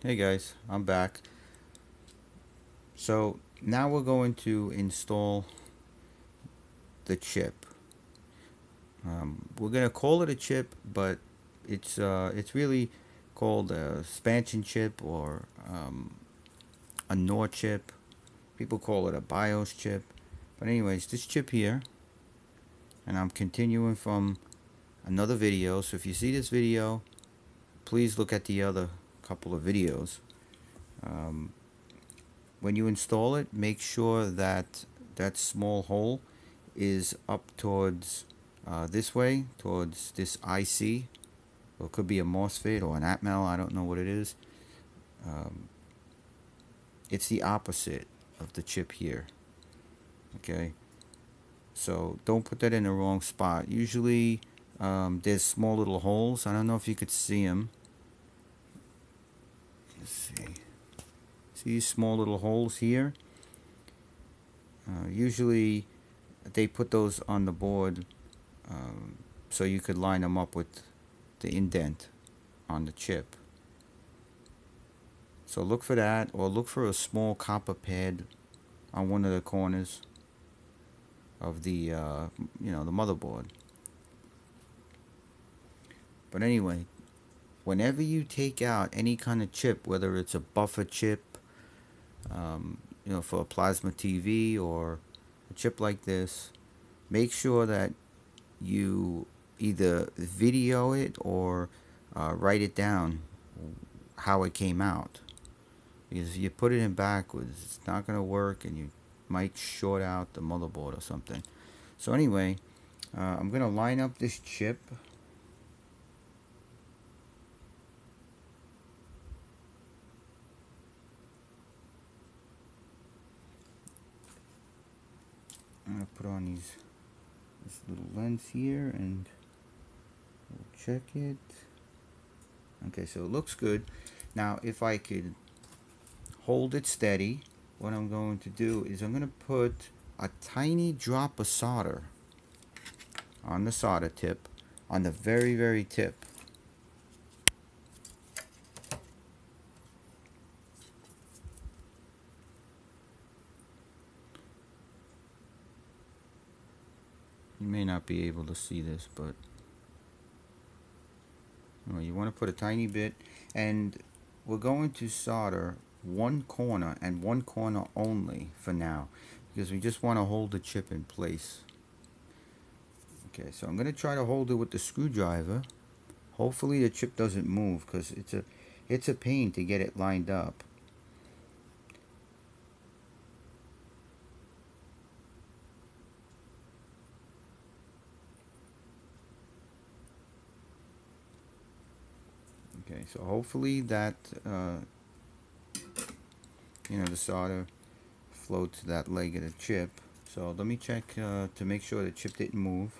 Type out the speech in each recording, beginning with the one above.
Hey guys, I'm back. So now we're going to install the chip. We're gonna call it a chip, but it's really called a Spansion chip or a NOR chip. People call it a BIOS chip. But anyways, this chip here, and I'm continuing from another video. So if you see this video, please look at the other couple of videos. Um, when you install it, make sure that that small hole is up towards this way, towards this IC. Or it could be a MOSFET or an Atmel, I don't know what it is. Um, it's the opposite of the chip here. Okay, so don't put that in the wrong spot. Usually there's small little holes. I don't know if you could see them. Let's see. See these small little holes here? Usually they put those on the board so you could line them up with the indent on the chip. So look for that, or look for a small copper pad on one of the corners of the the motherboard. But anyway, whenever you take out any kind of chip, whether it's a buffer chip, for a plasma TV or a chip like this, make sure that you either video it or write it down how it came out. Because if you put it in backwards, it's not going to work and you might short out the motherboard or something. So anyway, I'm going to line up this chip. I'm going to put on this little lens here and we'll check it. Okay, so it looks good. Now if I could hold it steady, what I'm going to do is I'm going to put a tiny drop of solder on the solder tip, on the very, very tip. You may not be able to see this, but you want to put a tiny bit, and we're going to solder one corner and one corner only for now, because we just want to hold the chip in place. Okay, so I'm going to try to hold it with the screwdriver. Hopefully the chip doesn't move, because it's a pain to get it lined up. Okay, so hopefully that the solder flowed to that leg of the chip. So let me check to make sure the chip didn't move.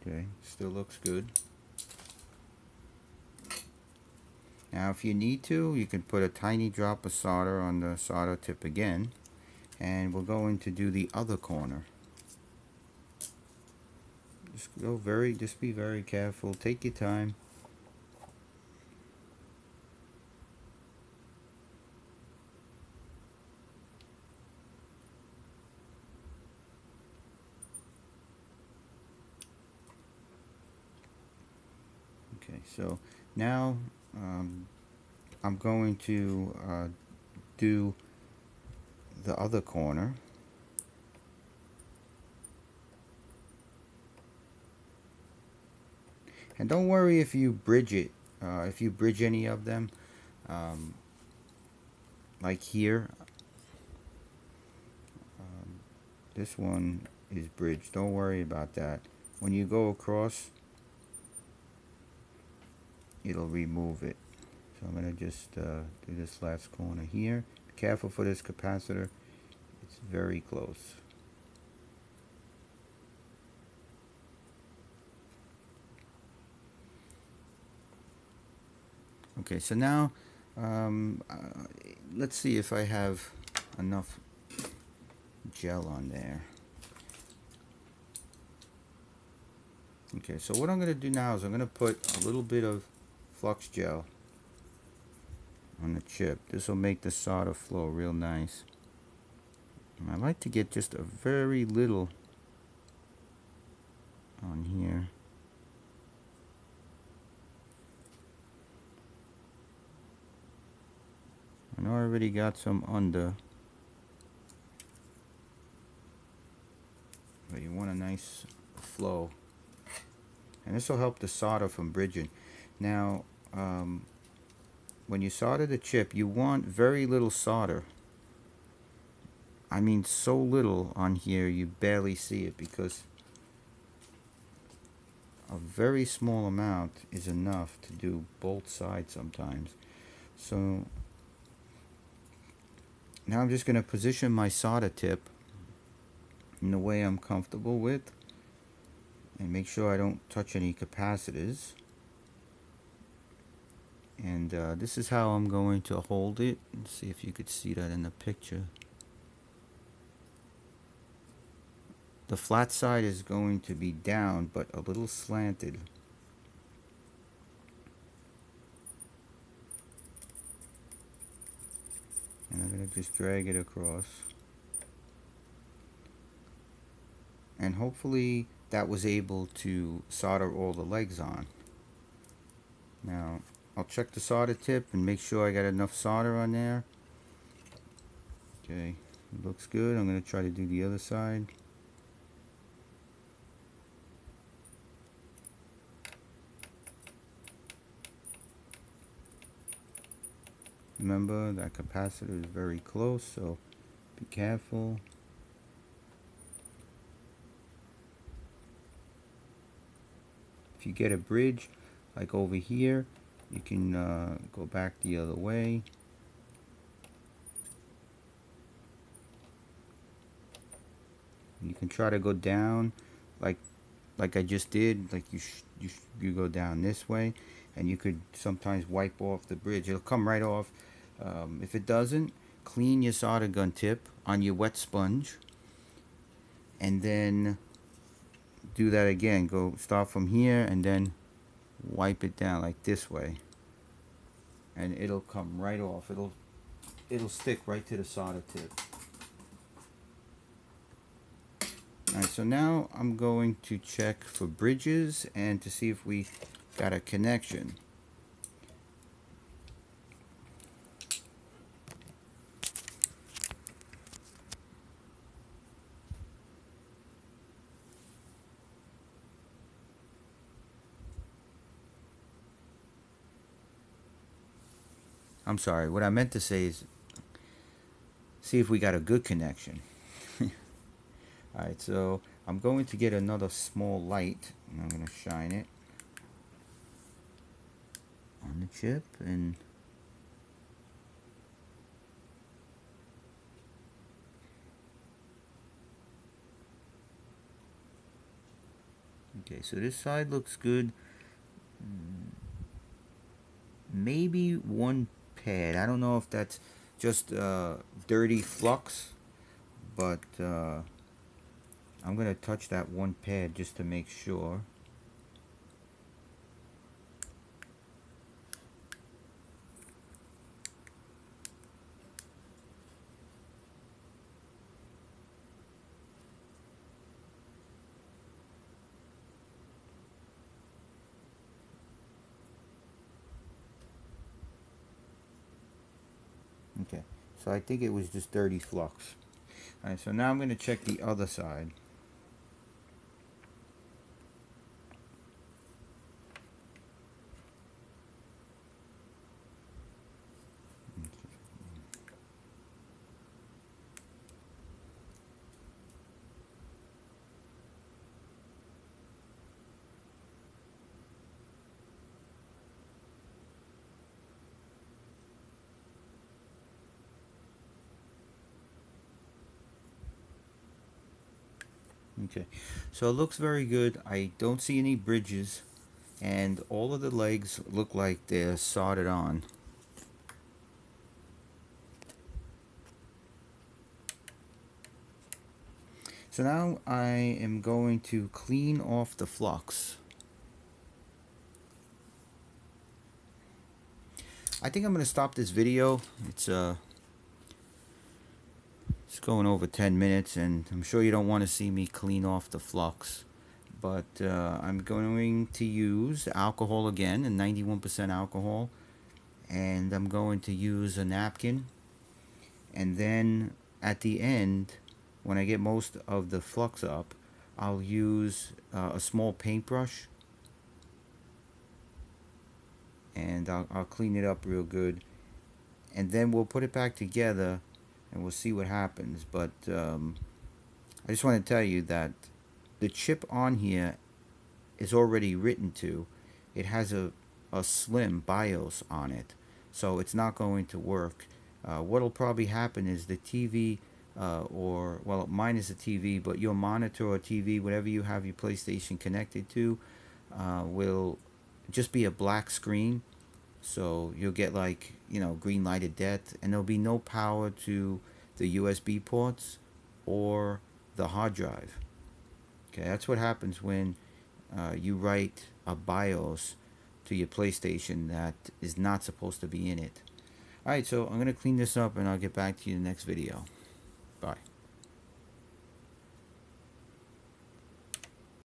Okay, still looks good. Now if you need to, you can put a tiny drop of solder on the solder tip again, and we're going to do the other corner. Just be very careful, take your time. Okay, so now I'm going to do the other corner. And don't worry if you bridge it, if you bridge any of them, um, like here. This one is bridged, don't worry about that. When you go across, it'll remove it. So I'm going to just do this last corner here. Be careful for this capacitor, it's very close. Okay, so now let's see if I have enough gel on there. Okay, so what I'm going to do now is I'm going to put a little bit of flux gel on the chip. This will make the solder flow real nice. And I like to get just a very little on here. I know I already got some under, but you want a nice flow. And this will help the solder from bridging. Now, when you solder the chip, you want very little solder. I mean so little on here you barely see it, because a very small amount is enough to do both sides sometimes. So now I'm just going to position my solder tip in the way I'm comfortable with, and make sure I don't touch any capacitors. And this is how I'm going to hold it. Let's see if you could see that in the picture. The flat side is going to be down, but a little slanted. And I'm going to just drag it across. And hopefully that was able to solder all the legs on. Now, I'll check the solder tip and make sure I got enough solder on there. Okay, looks good. I'm going to try to do the other side. Remember, that capacitor is very close, so be careful. If you get a bridge, like over here, you can go back the other way. You can try to go down like I just did. Like you go down this way, and you could sometimes wipe off the bridge. It'll come right off. If it doesn't, clean your solder gun tip on your wet sponge, and then do that again. Go start from here and then wipe it down like this way, and it'll come right off. It'll stick right to the solder tip. Alright, so now I'm going to check for bridges and to see if we got a connection. I'm sorry, what I meant to say is see if we got a good connection. Alright, so I'm going to get another small light and I'm going to shine it on the chip, and okay, so this side looks good. Maybe one pad. I don't know if that's just dirty flux, but I'm going to touch that one pad just to make sure. Okay, so I think it was just dirty flux. Alright, so now I'm going to check the other side. Okay, so it looks very good. I don't see any bridges, and all of the legs look like they're soldered on. So now I am going to clean off the flux. I think I'm gonna stop this video. It's going over 10 minutes, and I'm sure you don't want to see me clean off the flux. But I'm going to use alcohol again, and 91% alcohol, and I'm going to use a napkin, and then at the end, when I get most of the flux up, I'll use a small paintbrush, and I'll clean it up real good, and then we'll put it back together and we'll see what happens. But I just want to tell you that the chip on here is already written to. It has a slim BIOS on it, so it's not going to work. What'll probably happen is the TV, or, well, mine is a TV, but your monitor or TV, whatever you have your PlayStation connected to, will just be a black screen. So you'll get, like, green lighted death, and there'll be no power to the USB ports or the hard drive. Okay, that's what happens when you write a BIOS to your PlayStation that is not supposed to be in it. Alright, so I'm going to clean this up and I'll get back to you in the next video. Bye.